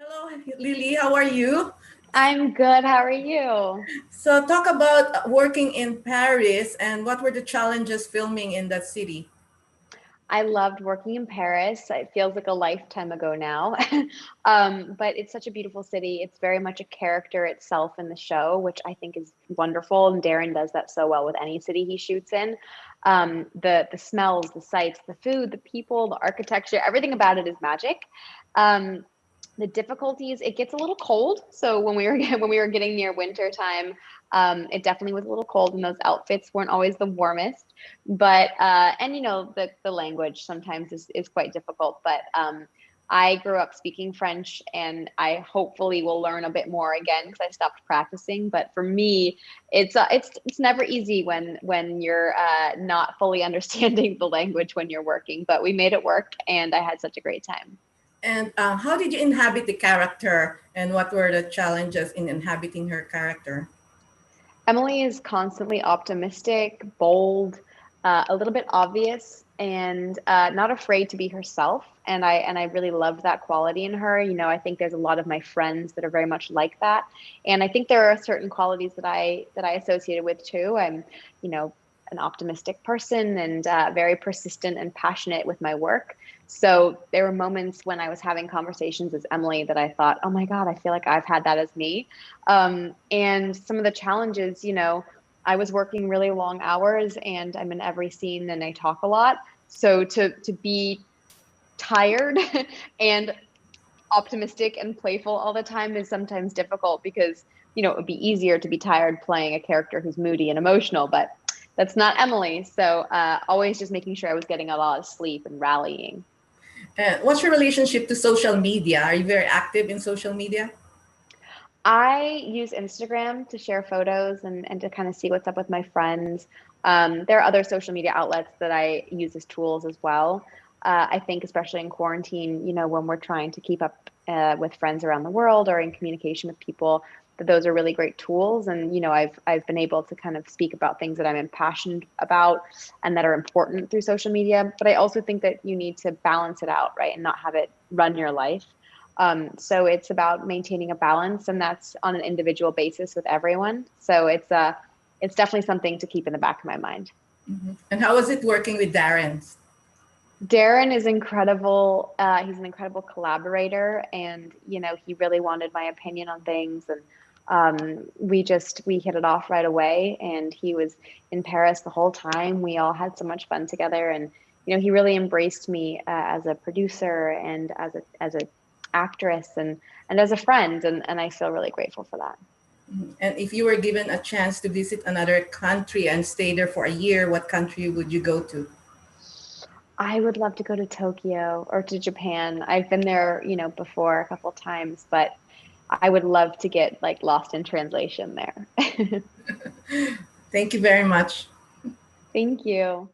Hello, Lily. How are you? I'm good. How are you? So, talk about working in Paris and what were the challenges filming in that city? I loved working in Paris. It feels like a lifetime ago now. But it's such a beautiful city. It's very much a character itself in the show, which I think is wonderful. And Darren does that so well with any city he shoots in. The smells, the sights, the food, the people, the architecture, everything about it is magic. Um, the difficulties, it gets a little cold. So when we were when we were getting near winter time, it definitely was a little cold, and those outfits weren't always the warmest. But and the language sometimes is quite difficult. But I grew up speaking French, and I hopefully will learn a bit more again because I stopped practicing. But for me, it's never easy when you're not fully understanding the language when you're working. But we made it work, and I had such a great time. And how did you inhabit the character and what were the challenges in inhabiting her character? Emily is constantly optimistic, bold, a little bit obvious, and not afraid to be herself. And I really loved that quality in her. I think there's a lot of my friends that are very much like that, and I think there are certain qualities that I associated with too. I'm, you know, an optimistic person and very persistent and passionate with my work. So there were moments when I was having conversations as Emily that I thought, oh my God, I feel like I've had that as me. And some of the challenges, I was working really long hours and I'm in every scene and I talk a lot. So to be tired and optimistic and playful all the time is sometimes difficult because, it would be easier to be tired playing a character who's moody and emotional, but that's not Emily. So always just making sure I was getting a lot of sleep and rallying. And what's your relationship to social media? Are you very active in social media? I use Instagram to share photos and to kind of see what's up with my friends. There are other social media outlets that I use as tools as well. I think, especially in quarantine, when we're trying to keep up with friends around the world or in communication with people, that those are really great tools. And I've been able to kind of speak about things that I'm impassioned about and that are important through social media. But I also think that you need to balance it out, right, and not have it run your life. So it's about maintaining a balance, and that's on an individual basis with everyone. So it's definitely something to keep in the back of my mind. Mhm. And how was it working with Darren? Darren is incredible. He's an incredible collaborator, and he really wanted my opinion on things, and we hit it off right away. And he was in Paris the whole time. We all had so much fun together, and he really embraced me as a producer and as a actress and as a friend, and I feel really grateful for that. Mhm. And if you were given a chance to visit another country and stay there for a year, what country would you go to? I would love to go to Tokyo or to Japan. I've been there, before a couple times, but I would love to get like lost in translation there. Thank you very much. Thank you.